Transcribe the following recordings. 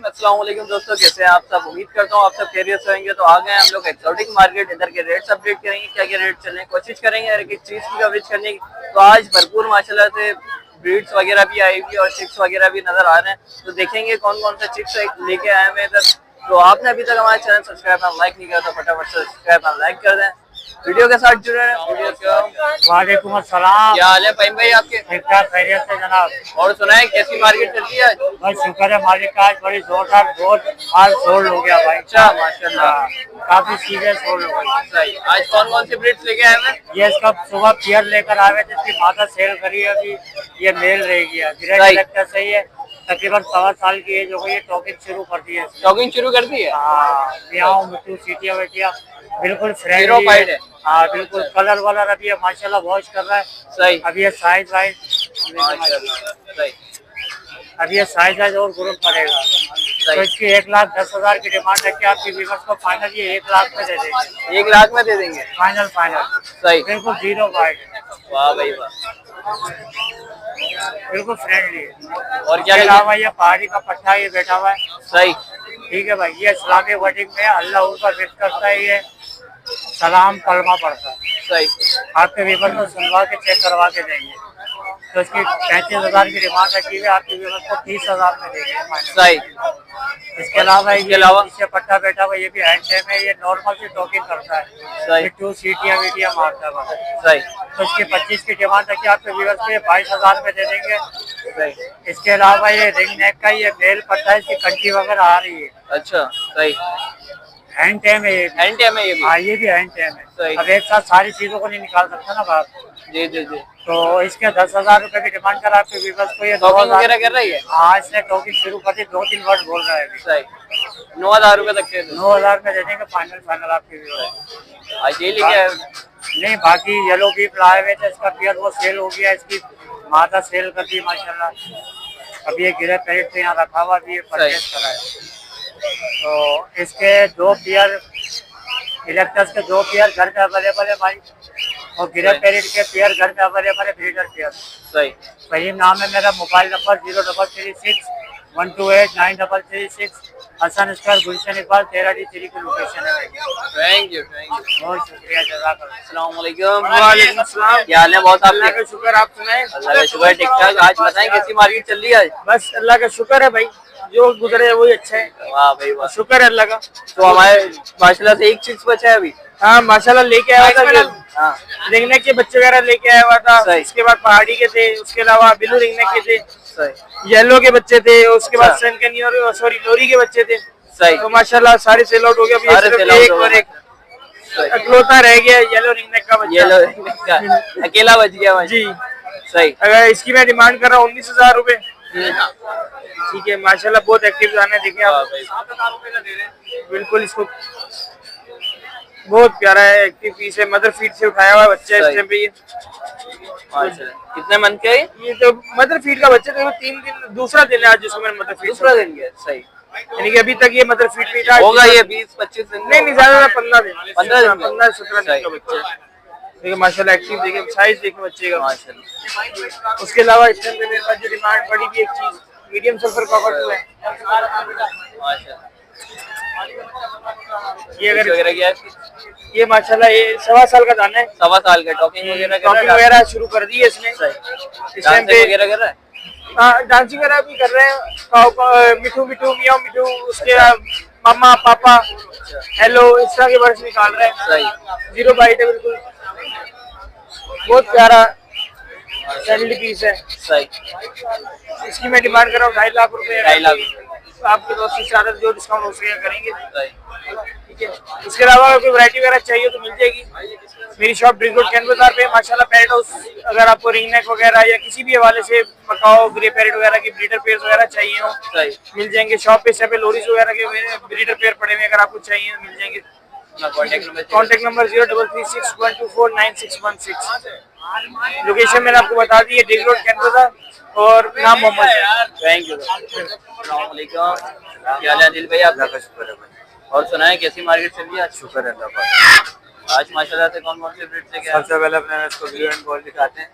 अस्सलाम वालेकुम दोस्तों, कैसे हैं आप सब। उम्मीद करता हूँ आप सब खैरियत से होंगे। तो आ गए हम लोग एक्सोटिक मार्केट। इधर के रेट्स अपडेट करेंगे, क्या क्या रेट चलने की कोशिश करेंगे, हर एक चीज़ की कवरेज करने की। तो आज भरपूर माशाल्लाह से ब्रीड्स वगैरह भी आई हुई और चिक्स वगैरह भी नजर आ रहे हैं। तो देखेंगे कौन कौन सा चिक्स लेके आए हैं इधर। तो आपने अभी तक हमारे चैनल सब्सक्राइब और लाइक नहीं किया तो फटाफट सब्सक्राइब और लाइक कर दें, वीडियो के साथ जुड़े रहें। वीडियो को वालेकुम अस्सलाम। क्या हाल है फहीम भाई आपके? ठीक ठाक खैरियत से जनाब। और सुनाए कैसी मार्केट चल रही है आज? भाई शुक्र है मालिक का, आज बड़ी जोरदार बहुत आज सोल्ड हो गया भाई। अच्छा माशाल्लाह, काफी चीजें सोल्ड हो गई। सही। आज कौन कौन सी ब्रीड्स लेके आए हैं? ये इसका सुबह पियर लेकर आए थे, इसकी माता सेल करी है अभी। ये मेल रहेगी, ग्रेट सही। कलेक्टर से ये तकरीबन 1.25 साल की एज हो गई है। टॉकिंग शुरू कर दी है इसने। टॉकिंग शुरू कर दी है? हाँ, मियाओ मिट्टू सीटिया वेटिया बिल्कुल Zero फ्रेंडली fight है। हाँ बिल्कुल, कलर वलर अभी ये माशाल्लाह वॉश कर रहा है। सही। अभी ये साइज वाइज माशाल्लाह सही। अभी ये साइज और ग्रोथ करेगा। तो इसकी 1,10,000 की डिमांड है कि आपकी व्यूअर्स को फाइनल ये 1 लाख में दे देंगे। 1 लाख में दे देंगे? फाइनल फाइनल सही। बिल्कुल जीरो वाइड, वाह भाई वाह, बिल्कुल फ्रेंडली है। और क्या इसके अलावा ये पहाड़ी का पट्टा ये बैठा हुआ है। सही। ठीक है भाई, ये इस्लामी वर्डिंग में अल्लाह ऊपर विद करता है, ये सलाम कलमा पड़ता है। सही। आपके व्यूअर्स को सुनवा के चेक करवा के देंगे। तो इसकी 35,000 की डिमांड रखी है, आपके व्यूअर्स को 30,000 में देंगे। सही। इसके अलावा इसके अलावा पीछे पट्टा बैठा हुआ ये भी हैंड टाइम है, ये नॉर्मल से टॉकिंग करता है। सही। मिट्टू सीटियां वीटियां मारता है। सही। तो इसकी 25 की डिमांड रखी, आपके व्यूअर्स को ये 22,000 में दे देंगे। सही। इसके अलावा ये रिंग नेक का ये मेल पट्टा है, इसकी कंटी वगैरह आ रही है। अच्छा सही। हैंड टाइम है ये भी। हैंड टाइम है ये भी? हाँ ये भी हैंड टाइम है। सही। अब एक साथ सारी चीजों को नहीं निकाल सकता ना बात। जी जी जी। तो इसके 10,000 रुपए की डिमांड कर आपके व्यूअर्स को ये टॉकिंग वगैरह कर रही है? हाँ इसने टॉकिंग शुरू कर दी, 2-3 वर्ड बोल रहा है अभी। सही। 9,000 रुपए तक के 9,000 में दे देंगे फाइनल फाइनल आपके व्यूअर्स। आज ये लेके आए? नहीं बाकी येलो भी लाए हुए थे, इसका पियर वो सेल हो गया, इसकी माता सेल कर दी माशाल्लाह। अब ये गिरे पैरेट से यहाँ रखा हुआ भी परचेज करा है। तो इसके 2 पेयर इलेक्ट्रस के 2 पेयर घर में अवेलेबल है भाई, और गिरे पैरेट के पेयर घर में अवेलेबल है, ब्रीडर पेयर। सही। सही नाम है मेरा। Mobile number 0336-128-9336। हसन स्क्वायर गुलशन इकबाल 13D3 की लोकेशन है। थैंक यू बहुत शुक्रिया, जज़ाकल्लाह। अस्सलाम वालेकुम। वालेकुम सलाम। क्या हाल है बहुत अल्लाह आपके? का शुक्र, आप सुनाए? अल्लाह का शुक्र ठीक ठाक। आज बताएं कैसी मार्केट चल रही है आज? बस अल्लाह का शुक्र है भाई, जो गुजरे वही अच्छा है। वाह भाई वाह, शुक्र है अल्लाह का। तो हमारे माशाल्लाह से एक चीज बचा है अभी। हाँ माशाल्लाह लेके आया था फिर। हाँ रिंगनेक के बच्चे वगैरह लेके आया हुआ था। सही। उसके बाद पहाड़ी के थे, उसके अलावा बिलू रिंगनेक के थे, सही। येलो के बच्चे थे, उसके बाद अच्छा। सनकनी और सॉरी लोरी के बच्चे थे। सही। तो माशाल्लाह सारे सेल आउट हो गया। अभी सारे सिर्फ sell out एक हो और गए। एक अकलौता रह गया येलो रिंगनेक का बच्चा। येलो का अकेला बच गया भाई। जी। सही। अगर इसकी मैं डिमांड कर रहा हूँ 19,000 रुपए। ठीक है माशाल्लाह, बहुत एक्टिव जाने देखे आप। बिल्कुल, इसको बहुत प्यारा है, एक्टिव पीस है, मदर फीड से उठाया हुआ बच्चा है इस टाइम पे। ये कितने मंथ का है? ये तो मदर फीड का बच्चा तो 3 दिन, दूसरा दिन है आज जिसको मैंने मदर फीड। दूसरा दिन गया? सही। यानी कि अभी तक ये मदर फीड पे था। होगा ये 20-25 दिन? नहीं ज्यादा, 15 दिन। 15 दिन? 15-17 दिन का बच्चा है। देखिए माशाल्लाह एक्टिव, देखिए साइज देखिए बच्चे का माशाल्लाह। उसके अलावा इस टाइम पे मेरे पास जो डिमांड पड़ी भी एक चीज मीडियम सल्फर कॉकटेल है। माशाल्लाह। ये अगर वगैरह क्या है? ये माशाल्लाह ये 1.25 साल का दाना है। 1.25 साल का। टॉकिंग वगैरह कर रहा टॉकिंग है? वगैरह शुरू कर दी है इसने सही। इस टाइम डांसिंग पे। वगैरह कर रहा है? हाँ डांसिंग वगैरह भी कर रहे हैं। मिठू मिठू मियाओ मिठू, उसके मामा पापा हेलो इस तरह के वर्ड्स निकाल रहे हैं। सही। जीरो बाइट है बिल्कुल, बहुत प्यारा फैमिली पीस है। सही। इसकी मैं डिमांड कर रहा हूँ 2.5 लाख रुपए। 2.5 लाख। आपके दोस्त से ज्यादा जो डिस्काउंट हो सकेगा करेंगे। सही। ठीक है। इसके अलावा अगर कोई वैरायटी वगैरह चाहिए तो मिल जाएगी। मेरी शॉप ड्रिंक रोड कैन बाजार पे माशाल्लाह पैरेट हाउस। अगर आपको रिंग नेक वगैरह या किसी भी हवाले से मकाओ ग्रे पैरेट वगैरह की ब्रीडर पेयर वगैरह चाहिए हो सही। मिल जाएंगे। शॉप पे सब लोरीज वगैरह के ब्रीडर पेयर पड़े हुए, अगर आपको चाहिए मिल जाएंगे। Contact number 033612491616। लोकेशन मैंने आपको बता दी है, ड्रिंक रोड कैन बाजार, और नाम मोहम्मद है। Thank you. अस्सलाम वालेकुम। क्या हाल है दिल भाई? अल्लाह का शुक्र है भाई। और सुनाए कैसी मार्केट चल रही है आज? शुक्र है अल्लाह का। आज माशाल्लाह से कौन कौन से ब्रीड लेके आए? सबसे पहले अपने इसको ब्लू एंड गोल्ड दिखाते हैं।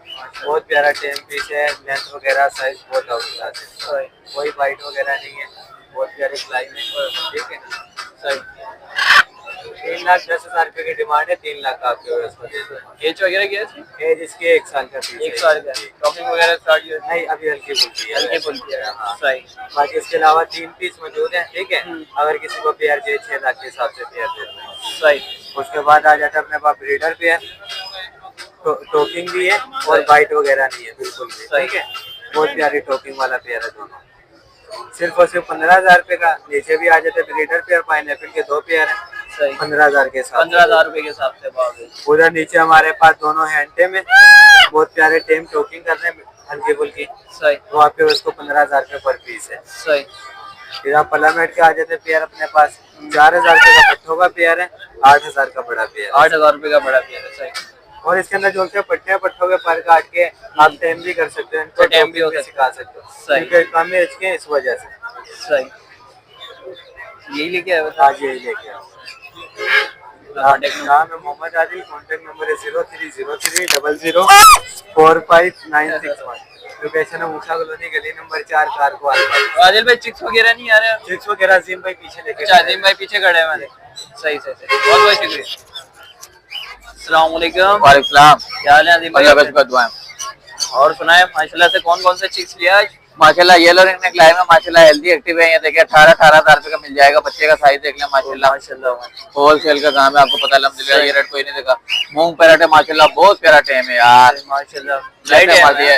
बहुत प्यारा टेम पीस है, लेंथ वगैरह साइज बहुत आउटक्लास है, कोई वाइट वगैरह नहीं है। बहुत प्यारे क्लाइमेट पर, ठीक है। सही। 3,10,000 रुपए की डिमांड है, 3 लाख का आपके उसको दे दो। एज वगैरह क्या है इसकी? एज इसके 1 साल का पीस 1 साल का। टॉपिंग वगैरह स्टार्ट किया? नहीं, अभी हल्की फुल्की है। हल्की फुल्की है। हाँ। सही। बाकी इसके अलावा 3 पीस मौजूद हैं, ठीक है। अगर किसी को पेयर चाहिए 6 लाख के हिसाब से पेयर देते हैं। सही। उसके बाद आ जाता है अपने पास ब्रीडर पेयर, टोकिंग भी है और बाइट वगैरह नहीं है बिल्कुल भी, ठीक है। बहुत प्यारी टोकिंग वाला पेयर है दोनों। सिर्फ और सिर्फ 15,000 रुपए का। नीचे भी आ जाते हैं ब्रीडर पेयर, पाइनएप्पल के 2 पेयर हैं, सही। 15,000 के साथ। 15,000 रुपए के हिसाब से भाव है। उधर नीचे हमारे पास दोनों हैंड टेम है, बहुत प्यारे टेम टोकिंग कर रहे हैं हल्की फुल्की। सही। वो आपके उसको 15,000 रुपए पर पीस है। सही। फिर आप पलामेट के आ जाते हैं पेयर अपने पास 4,000 रुपए का पट्टों का पेयर है, 8,000 का बड़ा पेयर है। 8,000 रुपए का बड़ा पेयर है। सही। और इसके अंदर जो पट्टे पट्टों के पर काट के आप टेम भी कर सकते हैं, इनको टेम भी हो टोकिंग सकता सिखा सकते हो। सही। इनके काम में इसके इस वजह से। सही। यही लेके आए बता। आज यही लेके आओ। नाम है मोहम्मद आदिल, कॉन्टेक्ट नंबर है 030300459661। लोकेशन है मूसा कॉलोनी, गली नंबर 4, कार को आदिल भाई चिक्स वगैरह नहीं आ रहे? चिक्स वगैरह अजीम भाई पीछे लेके अच्छा, अजीम भाई पीछे खड़े हैं मैंने। सही सही सही, बहुत बहुत शुक्रिया। अस्सलाम वालेकुम। वालेकुम सलाम। क्या हाल है अजीम भाई? अल्लाह का दुआ है। और सुनाए माशाल्लाह से कौन कौन से चिक्स लिया आज? माशाल्लाह येलो रिंग नेक लाइव में माशाल्लाह हेल्दी एक्टिव है। ये देखिए 18,000 रुपए का मिल जाएगा। बच्चे का साइज देख लें माशाल्लाह। माशाल्लाह होलसेल का काम है, आपको पता अल्हम्दुलिल्लाह। ये रेट कोई नहीं देखा। मूंग पैरेट है माशाल्लाह, बहुत प्यारा टाइम है यार माशाल्लाह। लाइट है मार दिया।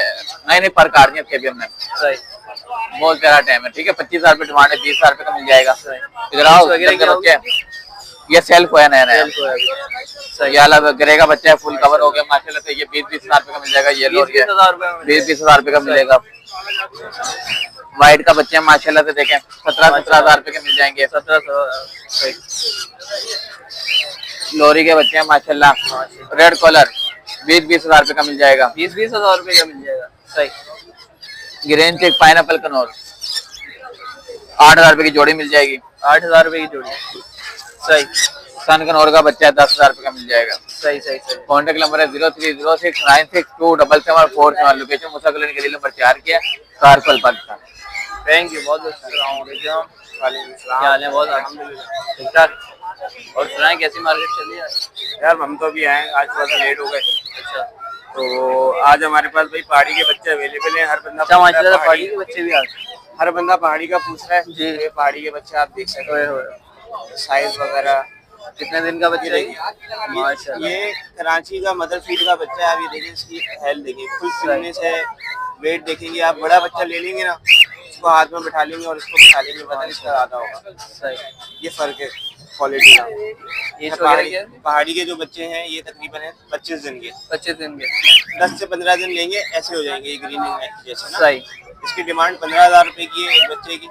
नहीं पर काट दिया के भी हमने। सही। बहुत प्यारा टाइम है, ठीक है। 25,000 रुपए डिमांड है, 20,000 रुपए का मिल जाएगा। सही। इधर आओ वगैरह इधर के क्या बच्चे। ये सेल्फ है नया नया। ये अलग ग्रे का बच्चा है, फुल कवर हो गया माशाल्लाह। तो ये 20,000 रुपए का मिल जाएगा। ये 20,000 रुपए में 20,000 रुपए का मिलेगा। वाइट का बच्चे माशाल्लाह से देखें 17,000 रुपए के मिल जाएंगे। 17,000। लोरी के बच्चे हैं माशाल्लाह, रेड कॉलर 20,000 रुपए का मिल जाएगा। 20,000 रुपए का मिल जाएगा। सही। ग्रीन चेक पाइनएप्पल कनौर 8,000 रुपए की जोड़ी मिल जाएगी। 8,000 रुपए की जोड़ी। सही। सन कनौर का बच्चा है 10,000 रुपए का मिल जाएगा। सही सही सही। कॉन्टेक्ट नंबर है 030696277747। लोकेशन मूसा कॉलोनी गली नंबर 4 की है, कारपल पाकिस्तान। थैंक यू, बहुत बहुत शुक्रिया। क्या हाल है? बहुत ठीक ठाक। और सुनाए कैसी मार्केट चली है? यार हम तो अभी आए, आज थोड़ा सा लेट हो गए। अच्छा। तो आज हमारे पास भाई पहाड़ी के बच्चे अवेलेबल हैं। हर बंदा अच्छा माशाल्लाह, पहाड़ी के बच्चे भी आ गए। हर बंदा पहाड़ी का पूछ रहा है जी। ये पहाड़ी के बच्चे आप देख सकते ओए हो, होए। साइज वगैरह। कितने दिन का बच्चा है? माशाल्लाह। ये कराची का मदर फीड का बच्चा है। आप ये देखिए इसकी हेल्थ देखिए, फुल फिटनेस है। वेट देखेंगे आप, बड़ा बच्चा ले लेंगे ना, इसको हाथ में बैठा लेंगे और इसको बैठा लेंगे, वजन इसका ज्यादा होगा। सही। ये फर्क है क्वालिटी का। ये पहाड़ी के जो बच्चे हैं ये तकरीबन है 25 दिन के। 25 दिन के। 10 से 15 दिन लेंगे ऐसे हो जाएंगे ये ग्रीन नेक जैसे ना। सही। इसकी डिमांड 15,000 रुपए की है एक बच्चे की।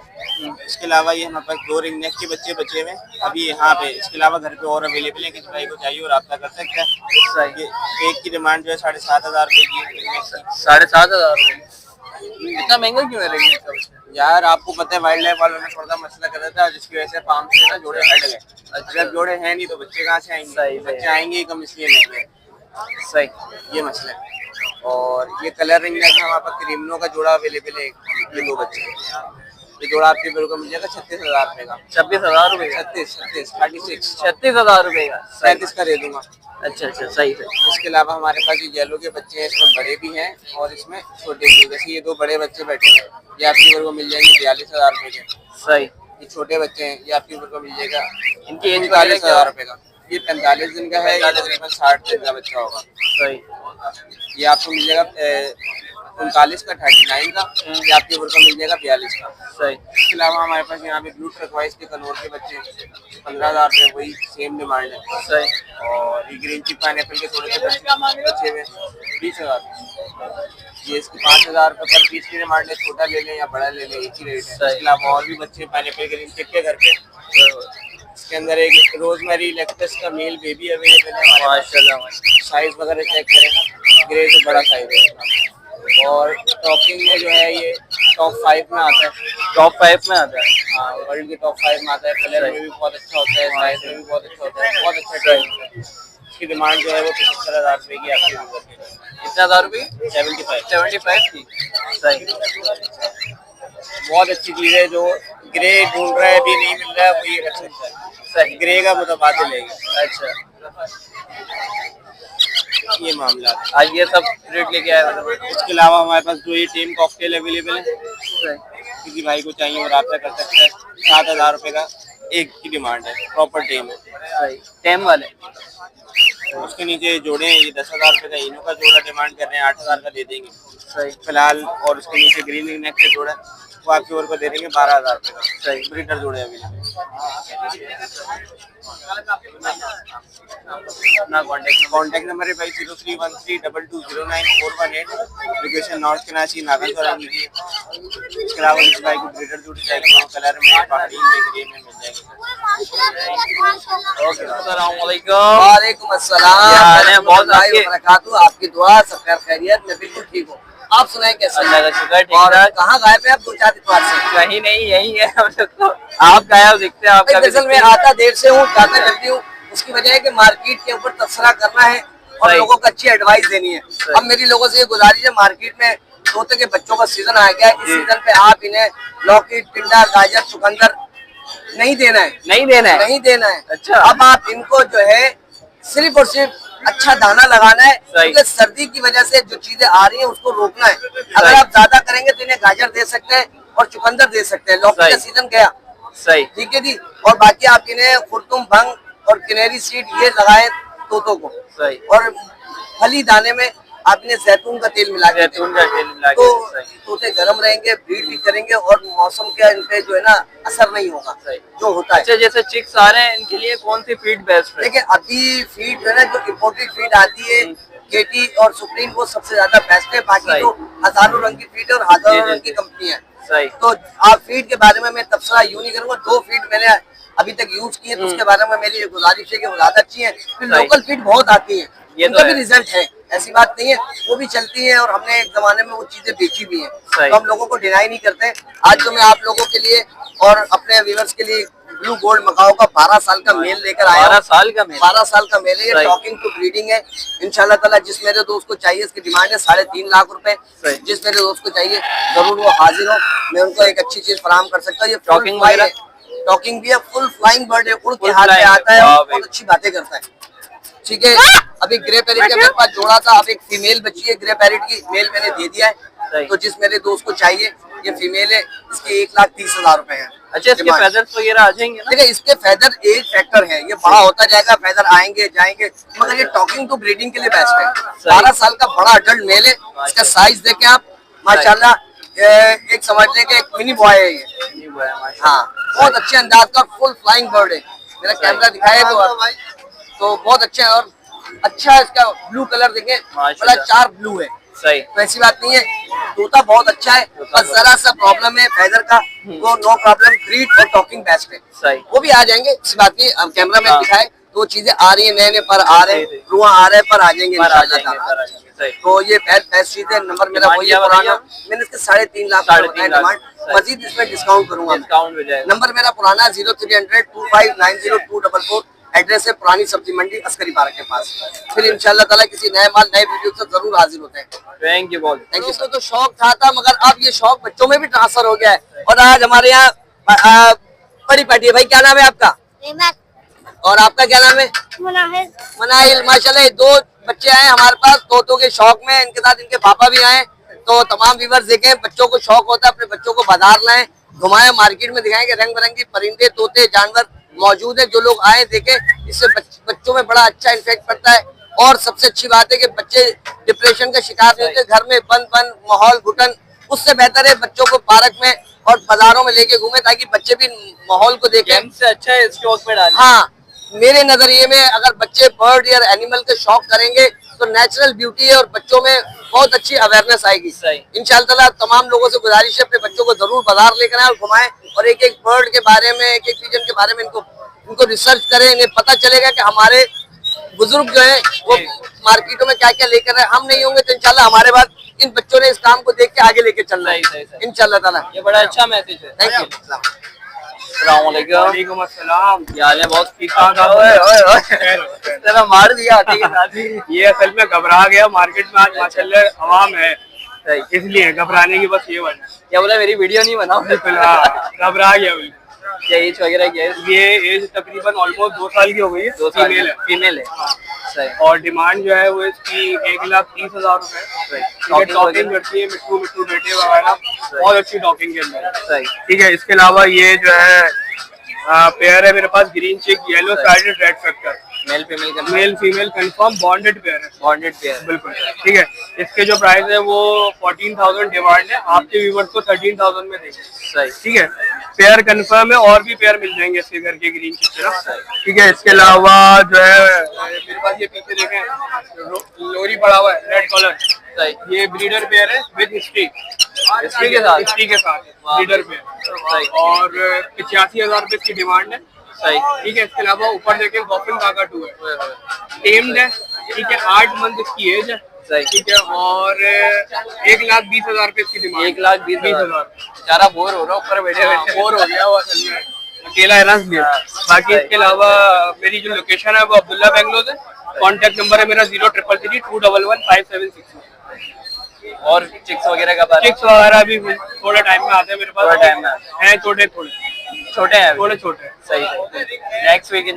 इसके अलावा ये हमारे पास 2 रिंग नेक के बच्चे बचे हुए हैं अभी यहाँ पे। इसके अलावा घर पे और अवेलेबल है, किसी भाई को चाहिए और रब्ता कर सकते हैं। सही। ये एक की डिमांड जो है 7,500 रुपए की है। 7,500 रुपए। इतना महंगा क्यों है रिंग नेक का बच्चा? यार आपको पता है वाइल्ड लाइफ वालों ने थोड़ा सा मसला कर था, जिसकी वजह से फार्म से ना जोड़े हट गए। अगर जोड़े हैं नहीं तो बच्चे कहाँ से सही, आएंगे? बच्चे आएंगे ही कम, इसलिए महंगे। सही। ये मसला है। और ये कलर रिंग नेक में हमारे पास क्रीमनो का जोड़ा अवेलेबल है। ये 2 बच्चे, ये जोड़ा आपके बिल्कुल मिल जाएगा 36,000 रुपए का। 26,000 रुपए का? 36,000 रुपए का। 37 का दे दूंगा। अच्छा अच्छा, सही सही। इसके अलावा हमारे पास ये येलो के बच्चे हैं, इसमें बड़े भी हैं और इसमें छोटे भी हैं। जैसे ये 2 बड़े बच्चे बैठे हैं, ये आपके को मिल जाएंगे 42,000 रुपए के। सही। ये छोटे बच्चे हैं, ये आपके को मिल जाएगा इनकी एज 45,000 रुपए का। ये 45 दिन का है, ये तकरीबन 60 दिन का बच्चा होगा। सही। ये आपको मिल जाएगा 39 का, 39 का। ये आपके ऊपर मिल जाएगा 42 का। सही। इसके अलावा हमारे पास यहाँ पे ब्लू टर्कवाइज के कनौर के बच्चे 15,000 रुपए, वही सेम डिमांड है। सही। और ये ग्रीन चिक पाइनएप्पल के थोड़े से बच्चे में 20,000। ये इसकी 5,000 रुपए पर पीस की डिमांड है। छोटा ले लें या बड़ा ले लें, एक ही रेट है। इसके अलावा और भी बच्चे पाइनएप्पल ग्रीन चिक के घर पे। इसके अंदर एक रोजमेरी लेक्टस का मेल बेबी अवेलेबल है हमारे पास। माशाल्लाह। साइज वगैरह चेक करें, ग्रे से बड़ा साइज है। और टॉपिंग में जो है ये टॉप 5 में आता है। टॉप 5 में आता है? हाँ, वर्ल्ड के टॉप 5 में आता है। कलर में भी बहुत अच्छा होता है, साइज में भी बहुत अच्छा होता है, बहुत अच्छा ट्रेंड होता है। इसकी डिमांड जो है वो 75,000 रुपए की आपकी ऊपर की। कितना 1000 रुपए? 75 75 की। सही। बहुत अच्छी चीज़ है जो ग्रे ढूंढ रहा है, अभी नहीं मिल रहा है, वो ये कर सकता है। सही। ग्रे का मुतबादिल है ये। अच्छा, ये मामला है। आज ये सब रेट लेके आए हो? इसके अलावा हमारे पास जो ये टीम कॉकटेल अवेलेबल है, सही। किसी भाई को चाहिए वो राब्ता कर सकता है। 7,000 रुपए का एक की डिमांड है, प्रॉपर टीम है। सही, टेम वाले। उसके नीचे जोड़े हैं, ये 10,000 रुपए का इनो का जोड़ा डिमांड कर रहे हैं, 8,000 का दे देंगे सही। फिलहाल। और उसके नीचे ग्रीन नेक का जोड़ा वो आपके ओर को दे देंगे 12,000 रुपए का। सही। ब्रीडर जोड़े अवेलेबल। अपना कॉन्टैक्ट नंबर है भाई 03132209,418। लोकेशन नॉर्थ कराची, नागन चौराहे की। इसके अलावा इस भाई को ब्रीडर जोड़ी चाहिए, कलर में, पहाड़ी में, ग्रे में मिल जाएगी। ओके, अस्सलाम वालेकुम। वालेकुम अस्सलाम। क्या हाल है? बहुत आपके? बरकातहू। आपकी दुआ, सब खैर खैरियत, मैं बिल्कुल ठीक हूँ। आप सुनाएं कैसे? अल्लाह का शुक्र, ठीक और ठाक। कहाँ गायब है आप 2-4 इतवार से? कहीं नहीं, यही है हम लोग तो। आप गायब दिखते हैं, आपका भी दरअसल मैं दिखते हैं। आता देर से हूँ, जाता जल्दी हूँ। उसकी वजह है कि मार्केट के ऊपर तबसरा करना है और सही। लोगों को अच्छी एडवाइस देनी है। सही। अब मेरी लोगों से ये गुजारिश है, मार्केट में तोते के बच्चों का सीजन आ गया है, इस सीजन पे आप इन्हें लौकी, टिंडा, गाजर, चुकंदर नहीं देना है। नहीं देना है? नहीं देना है। अच्छा। अब आप इनको जो है सिर्फ और सिर्फ अच्छा दाना लगाना है, सही। क्योंकि सर्दी की वजह से जो चीजें आ रही हैं उसको रोकना है। अगर आप ज्यादा करेंगे तो इन्हें गाजर दे सकते हैं और चुकंदर दे सकते हैं। लौकी सही। का सीजन गया, सही। ठीक है जी। और बाकी आप इन्हें खुर्तुम, भंग और किनेरी सीड ये लगाए तोतों को। सही। और फली दाने में आप इन्हें जैतून का तेल मिला के दें। जैतून का तेल मिला के, तो सही। तोते गर्म रहेंगे, ब्रीड भी करेंगे और मौसम का इन पे जो है ना असर नहीं होगा सही। जो होता है। अच्छा, जैसे चिक्स आ रहे हैं, इनके लिए कौन सी फीड बेस्ट है? देखिए अभी फीड जो है ना, जो इम्पोर्टेड फीड आती है केटी और सुप्रीम, वो सबसे ज्यादा बेस्ट है। बाकी सही। जो हजारों रंग की फीड है और हजारों जी, रंग की जी। कंपनी है। सही। तो आप फीड के बारे में मैं तबसरा यूं नहीं करूंगा। 2 फीड मैंने अभी तक यूज की है, तो उसके बारे में मेरी ये गुजारिश है कि वो ज्यादा अच्छी है। फिर सही। लोकल फीड बहुत आती है, ये उनका तो भी है। रिजल्ट है, ऐसी बात नहीं है, वो भी चलती है और हमने एक जमाने में वो चीजें बेची भी है। सही। तो हम लोगों को डिनाई नहीं करते। आज जो मैं आप लोगों के लिए और अपने व्यूअर्स के लिए ब्लू गोल्ड मकाओ का 12 साल का मेल लेकर आया 12 हूं। साल का मेल? 12 साल का मेल है। ये सही। टॉकिंग टू ब्रीडिंग है। इंशाल्लाह ताला जिस मेरे दोस्त को चाहिए, इसकी डिमांड है 3.5 लाख रुपए। सही। जिस मेरे दोस्त को चाहिए जरूर वो हाजिर हो, मैं उनको एक अच्छी चीज फराहम कर सकता हूँ। ये टॉकिंग वगैरह? टॉकिंग भी है, फुल फ्लाइंग बर्ड है, उड़ के Full हाथ में flying है, आता है वाह और भाई। बहुत अच्छी बातें करता है। ठीक है, अभी ग्रे पैरेट का मेरे पास जोड़ा था, अब एक फीमेल बची है ग्रे पैरेट की, मेल मैंने दे दिया सही। है। तो जिस मेरे दोस्त को चाहिए, ये फीमेल है, इसके 1,30,000 रुपए है। अच्छा, इसके डिमांड। फेदर्स वगैरह आ जाएंगे ना? देखिए इसके फेदर एक फैक्टर है, ये बड़ा होता जाएगा, फेदर आएंगे जाएंगे, मगर ये टॉकिंग टू ब्रीडिंग के लिए बेस्ट है। 12 साल का बड़ा अडल्ट मेल है। इसका साइज देखें आप, माशाल्लाह एक समझ लें कि एक मिनी बॉय है ये। नहीं हुआ है, माशाल्लाह। हाँ, बहुत अच्छे अंदाज का फुल फ्लाइंग बर्ड है। मेरा कैमरा दिखाए तो बहुत अच्छा है। और अच्छा इसका ब्लू कलर देखें, बड़ा माशाल्लाह। 4 ब्लू है। सही। तो ऐसी बात नहीं है, तोता बहुत अच्छा है, बस जरा सा प्रॉब्लम है फेदर का, वो नो प्रॉब्लम, ब्रीड और टॉकिंग बेस्ट है। सही। वो भी आ जाएंगे, ऐसी बात नहीं। अब कैमरा मैन हाँ। दिखाए तो वो चीजें आ रही है, नए नए पर आ रहे सही, सही। हैं, रुआ आ रहे हैं, पर आ जाएंगे पर आ इंशाल्लाह जाएंगे, ताला। पर आ जाएंगे। सही। तो ये बेस्ट चीज है। नंबर मेरा डिमांड वही क्या है पुराना, बताइए? मैंने इसके 3.5 लाख 3.5 लाख। डिमांड, सही। मजीद इसमें डिस्काउंट करूंगा मैं। डिस्काउंट हो जाएगा। नंबर मेरा पुराना 0300259024, एड्रेस है पुरानी सब्जी मंडी अस्करी पार्क के पास। फिर इंशाल्लाह ताला किसी नए माल नए वीडियो से जरूर हाजिर होते हैं। थैंक यू बहुत। Thank you. तो शौक था मगर अब ये शौक बच्चों में भी ट्रांसफर हो गया है। और आज हमारे यहाँ बड़ी पार्टी है। भाई क्या नाम है आपका? और आपका क्या नाम है? मनाइल। माशाल्लाह 2 बच्चे आए हमारे पास तोतों के शौक में, इनके साथ इनके पापा भी आए। तो तमाम व्यूअर्स देखें, बच्चों को शौक होता है, अपने बच्चों को बाजार लाएं, घुमाएं, मार्केट में दिखाएं कि रंग बिरंगी परिंदे, तोते, जानवर मौजूद है। जो लोग आए देखें, इससे बच्चों में बड़ा अच्छा इफेक्ट पड़ता है। और सबसे अच्छी बात है कि बच्चे डिप्रेशन का शिकार नहीं होते। घर में बंद माहौल, घुटन, उससे बेहतर है बच्चों को पार्क में और बाजारों में लेके घूमे, ताकि बच्चे भी माहौल को देखें। गेम से अच्छा है स्टॉक में डालें। हाँ, मेरे नजरिए में अगर बच्चे बर्ड या एनिमल के शौक करेंगे तो नेचुरल ब्यूटी है और बच्चों में बहुत अच्छी अवेयरनेस आएगी। इंशाल्लाह ताला तमाम लोगों से गुजारिश है, अपने बच्चों को जरूर बाजार लेकर आए और घुमाएं, और एक एक बर्ड के बारे में, एक एक पिजन के बारे में इनको रिसर्च करें। इन्हें पता चलेगा कि हमारे बुजुर्ग जो है वो मार्केटों में क्या क्या लेकर आए। हम नहीं होंगे तो इंशाल्लाह हमारे बाद इन बच्चों ने इस काम को देख के आगे लेके चलना है इंशाल्लाह ताला। ये बड़ा अच्छा मैसेज है। Thank you. वालेकुम अस्सलाम। क्या हाल है? बहुत ठीक ठाक। तेरा मार दिया आते के साथ ही। ये असल में घबरा गया मार्केट में। आज माशाल्लाह आवाम है, सही। इसलिए घबराने की बस ये वजह। क्या बोला, मेरी वीडियो नहीं बनाओ। बिल्कुल, हाँ, घबरा गया बिल्कुल। क्या एज वगैरह क्या है? ये एज तकरीबन ऑलमोस्ट 2 साल की हो गई है। 2 साल फीमेल है। फीमेल है। सही। और डिमांड जो है वो इसकी 1,30,000 रुपए। टॉकिंग करती है, मिट्टू मिट्टू बेटे वगैरह, बहुत अच्छी टॉकिंग के अंदर। सही। ठीक है, इसके अलावा ये जो है पेयर है मेरे पास, green chick yellow sided red factor, male female का male female confirm bonded pair है। Bonded pair. बिल्कुल ठीक है। इसके जो प्राइस है वो 14,000 डिमांड है, आपके व्यूवर्स को 13,000 में देंगे। सही। ठीक है, पेयर कंफर्म है, और भी पेयर मिल जाएंगे इसके घर के ग्रीन चिक ना। ठीक है, इसके अलावा जो है मेरे पास ये पीछे देखें लोरी पड़ा हुआ है रेड कलर। सही। ये ब्रीडर पेयर है विद स्टिक, स्टिक के साथ? स्टिक के साथ ब्रीडर पेयर। सही। और 85,000 रुपए इसकी डिमांड है। सही। ठीक है, इसके अलावा ऊपर देखें गॉफिन काका 2 है, टेम्ड है। ठीक है, 8 मंथ इसकी एज है। सही। ठीक है, और 1,20,000 रुपए इसकी डिमांड। 1,20,000। बेचारा बोर हो रहा ऊपर बैठे बैठे। बोर हो गया वो असल में, अकेला है ना इसलिए। बाकी इसके अलावा मेरी जो लोकेशन है वो अब्दुल्ला बेंगलोर है। कॉन्टेक्ट नंबर है मेरा 03323115766। और चिक्स वगैरह का बात? चिक्स वगैरह भी थोड़े टाइम में आते हैं मेरे पास। थोड़े टाइम में हैं, छोटे थोड़े छोटे हैं? थोड़े छोटे। सही। नेक्स्ट वीक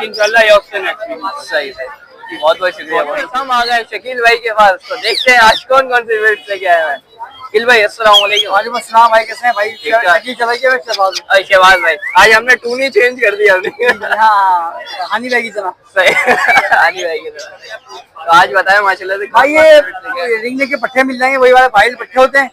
इंशाल्लाह या उससे नेक्स्ट वीक। सही सही। बहुत बहुत शुक्रिया भाई। हम आ गए शकील भाई के पास, तो देखते हैं आज कौन कौन सी वीडियो लेके आए हैं। शकील भाई अस्सलाम वालेकुम। वालेकुम अस्सलाम भाई, कैसे हैं भाई? ठीक ठाक। शहबाज भाई आज हमने टून ही चेंज कर दिया हमने। हाँ, हानि लगी जना सही। आनी भाई की तरह। तो आज बताएं माशाल्लाह से भाई, ये रिंगने के पट्टे मिल जाएंगे, वही वाले भाई पट्टे होते हैं।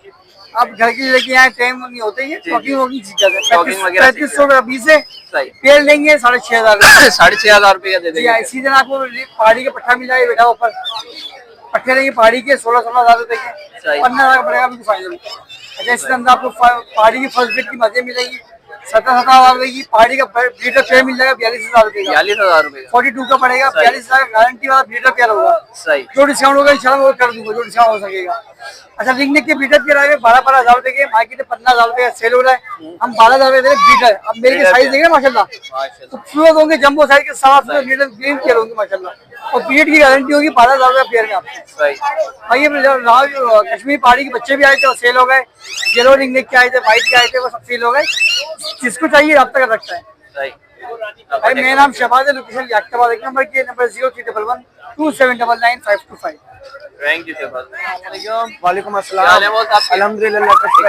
अब घर की लेके यहाँ टाइम नहीं होते, ये टॉकिंग वॉकिंग सीख जाते हैं। टॉकिंग वगैरह 3500 रुपये अभी से सही। पेड़ लेंगे 6,500। 6,500 रुपये का दे देंगे। इसी दिन आपको पहाड़ी का पट्टा मिल जाएगा, बेटा ऊपर पट्टे लेंगे पहाड़ी के 16,000 रुपए के, सही। 15,000 का पड़ेगा बिल्कुल फाइनल। अच्छा, इसके अंदर आपको पहाड़ी की फर्स्ट ब्रेड की मजे मिलेगी 17,000 रुपए की। पहाड़ी का ब्रीडर पेयर मिल जाएगा 42,000 रुपए का। 42,000 रुपये का। 42 का पड़ेगा, 42,000 गारंटी वाला ब्रीडर पेयर होगा। सही। जो डिस्काउंट होगा इंशाल्लाह वो कर दूंगा, जो डिस्काउंट हो सकेगा। अच्छा, लिखने के ब्रीडर पेयर आएगा 12,000 रुपए के, मार्केट में 15,000 रुपए का सेल हो रहा है, हम 12,000 रुपए दे रहे ब्रीडर। अब मेरे के साइज देंगे माशाल्लाह, खूबसूरत होंगे, जंबो साइज के 7 ब्रीडर ग्रीन पेयर होंगे माशाल्लाह, और ब्रीड की गारंटी होगी 12,000 रुपए पेयर में आपको। सही। भाई कश्मीरी पहाड़ी के बच्चे भी आए थे और सेल हो गए, येलो रिंग के आए थे, व्हाइट के आए थे, वो सब सेल हो गए। जिसको चाहिए रब्ता कर सकता है। सही। भाई मेरा नाम शहबाज है, लोकेशन याकताबाद, एक नंबर के नंबर 0311279955। Thank you sir. वालेकुम अस्सलाम। क्या हाल है बोस आपके? अल्हम्दुलिल्लाह, अल्लाह का शुक्र,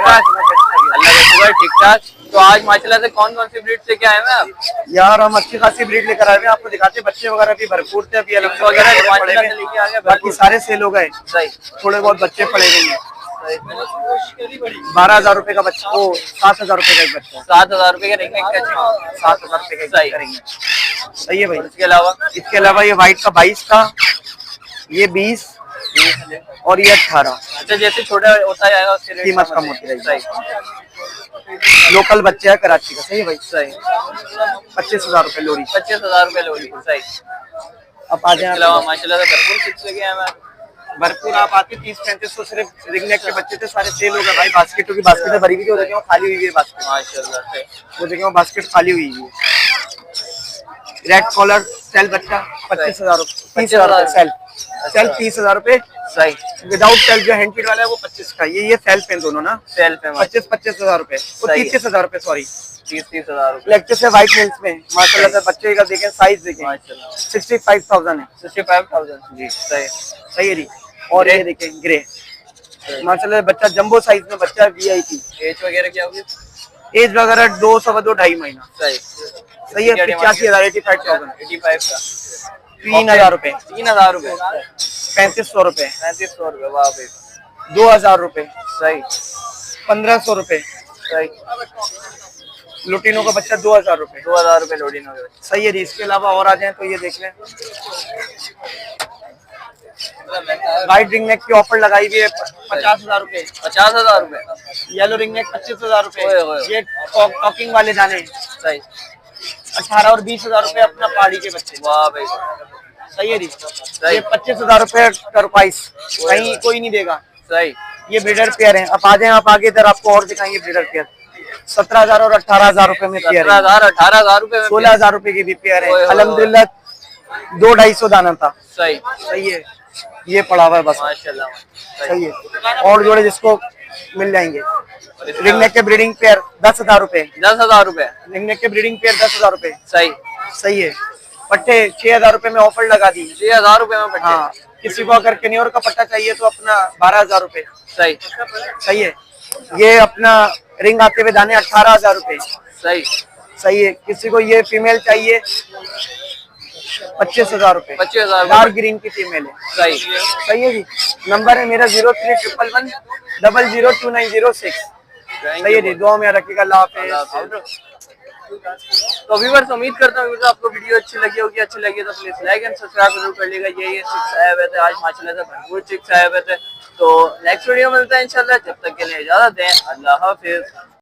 ठीक ठाक। तो आज माशाल्लाह से कौन कौन सी ब्रीड से क्या है आप? यार हम अच्छी खासी ब्रीड लेकर आए हैं, आपको दिखाते हैं। बच्चे वगैरह भी भरपूर थे, अभी अलग वगैरह पड़े माशाल्लाह हुए से हैं। लेके आ गए, बाकी सारे सेल हो गए, सही। थोड़े बहुत बच्चे पड़े हुए हैं। 12,000 रुपए का बच्चा, ओ 7,000 रुपए का एक बच्चा, 7,000 रुपए का रिंग का 7,000 रुपए का सही। करेंगे। सही है भाई। इसके अलावा ये व्हाइट का 22 का, ये 20 और ये 18। अच्छा, जैसे छोटा होता जाएगा उसके रेट कीमत कम होती रहेगी। सही। लोकल बच्चा है कराची का। सही है भाई। सही। 25,000 रुपए लोरी। 25,000 रुपए लोगी। सही। अब आ इसके जाए अलावा माशाल्लाह से भरपूर चिप्स लेके आए हैं। भरपूर आप आते 30-3500 सिर्फ रिंगनेक के बच्चे थे, सारे सेल हो गए भाई। बास्केटों की बास्केटें भरी हुई थी, वो देखें वो खाली हुई है बास्केट, माशाल्लाह से। वो देखें वो बास्केट खाली हुई है। रेड कॉलर सेल बच्चा 25,000 रुपए, 30,000 रुपए सेल, सेल 30,000 रुपए। सही। विदाउट सेल जो हैंड फीड वाला है वो 25 का, ये सेल पेन दोनों ना, सेल पे 25,000 रुपए, वो 30,000 रुपए, सॉरी 30,000 रुपए। इलेक्ट्रिक से व्हाइट मिल्स में माशाल्लाह से बच्चे का देखें साइज देखें, माशाल्लाह 65,000 है। 65,000 जी सही। सही है जी। और ये देखें ग्रे माशाल्लाह बच्चा जंबो साइज में बच्चा, VIP। एज वगैरह क्या होगी? एज वगैरह 2 सवा 2 2.5 महीना। सही। सही है। 85,000 85,000 85 का 3,000 रुपए, 3,000 रुपए 3,500 रुपए, 3,500 रुपए। वाह भाई 2,000 रुपए, सही। 1,500 रुपए। सही। लुटिनो का बच्चा 2,000 रुपए। 2,000 रुपए लोडिंग हो गए। सही है जी। इसके अलावा और आ जाए तो ये देख लें, वाइट रिंग नेक की ऑफर लगाई हुई है 50,000 रुपए, 50,000 रुपए। येलो रिंग नेक 25,000 ओए, ओए। रुपए। ये टॉकिंग वाले दाने सही। 18 और 20,000 रुपए अपना पहाड़ी के बच्चे। वाह भाई सही है जी। ये 25,000 रुपए टर्पाइस, कहीं कोई नहीं देगा। सही। ये ब्रीडर पेयर है। अब आ जाए आप आगे, इधर आपको और दिखाएंगे ब्रीडर पेयर। 17,000 और 18,000 रुपए में पेयर है। 17,000 18,000 रुपए में 16,000 रुपए की भी पेयर ओए, ओए, है। अल्हम्दुलिल्लाह 2-250 दाना था। सही। सही है। ये पड़ा हुआ है बस, माशाल्लाह। सही है। और जोड़े जिसको मिल जाएंगे। रिंग नेक के ब्रीडिंग पेयर 10,000 रुपए, 10,000 रुपए। रिंग नेक के ब्रीडिंग पेयर 10,000 रुपए, सही। सही है। पट्टे 6,000 रुपए में ऑफर लगा दी। 6,000 रुपए में पट्टे। हाँ, किसी को अगर कन्योर का पट्टा चाहिए तो अपना 12,000 रुपए, सही। सही है। ये अपना रिंग आते हुए दाने 18,000 रुपए, सही। सही है। किसी को ये फीमेल चाहिए 25,000 रुपए, 25,000 डार्क ग्रीन की फीमेल है, सही। सही है जी। नंबर है मेरा 0311 002906। सही है जी, दुआ में रखिएगा। अल्लाह हाफिज़। तो व्यूअर्स उम्मीद करता हूँ आपको वीडियो अच्छी लगी होगी। अच्छी लगी तो प्लीज लाइक एंड सब्सक्राइब जरूर कर लीजिएगा। ये चिक्स आए हुए थे आज माशाल्लाह से भरपूर चिक्स आए हुए थे। तो नेक्स्ट वीडियो मिलता है इंशाल्लाह, जब तक के लिए इजाजत दें। अल्लाह हाफिज़।